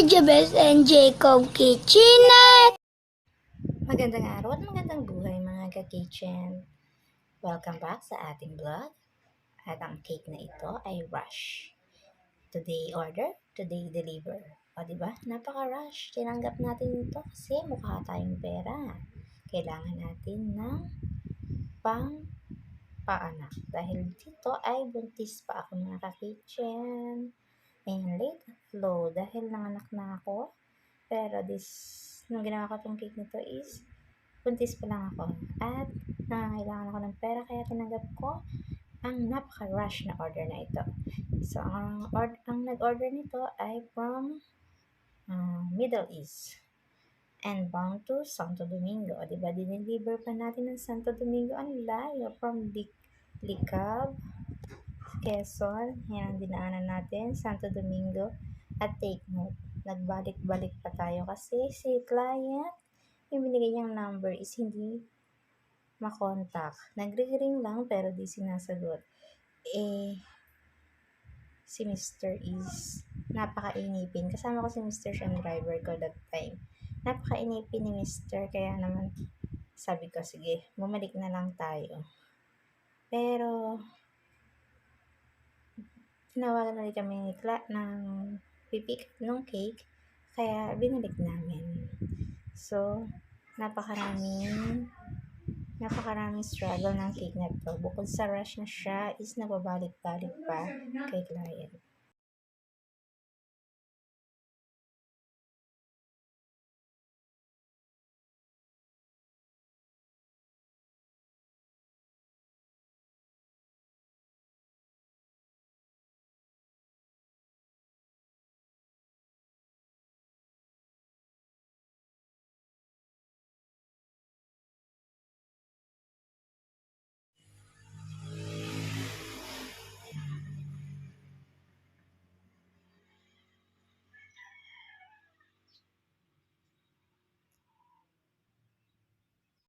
Jabez and Jacob Kitchenet. Magandang araw at magandang buhay mga ka-kitchen. Welcome back sa ating vlog. At ang cake na ito ay rush. Today order, today deliver. O diba? Napaka-rush. Tinanggap natin ito kasi mukha tayong pera. Kailangan natin ng paanak. Dahil dito ay buntis pa ako mga ka-kitchen. And late upload dahil nanganak na ako. Pero nung ginawa ko itong cake nito is buntis pa lang ako. At nangangailangan ako ng pera kaya tinanggap ko ang napaka-rush na order na ito. So, ang nag-order nito ay from Middle East and bound to Santo Domingo. Diba, dineliver pa natin ng Santo Domingo. Ang layo from Licab, Quezon. Yan ang dinaanan natin, Santo Domingo. At take note, nagbalik-balik pa tayo kasi si client, yung binigay niyang number is hindi makontak. Nagre-ring lang pero di sinasagot. Si Mr. is napakainipin. Kasama ko si Mr. siyang driver ko that time. Napakainipin ni Mr. Kaya naman sabi ko, sige, bumalik na lang tayo. Pero tinawagan ulit kami ng pipick ng cake, kaya binalik namin. So, napakaraming struggle ng cake na to. Bukod sa rush na siya, is nababalik-balik pa kay client.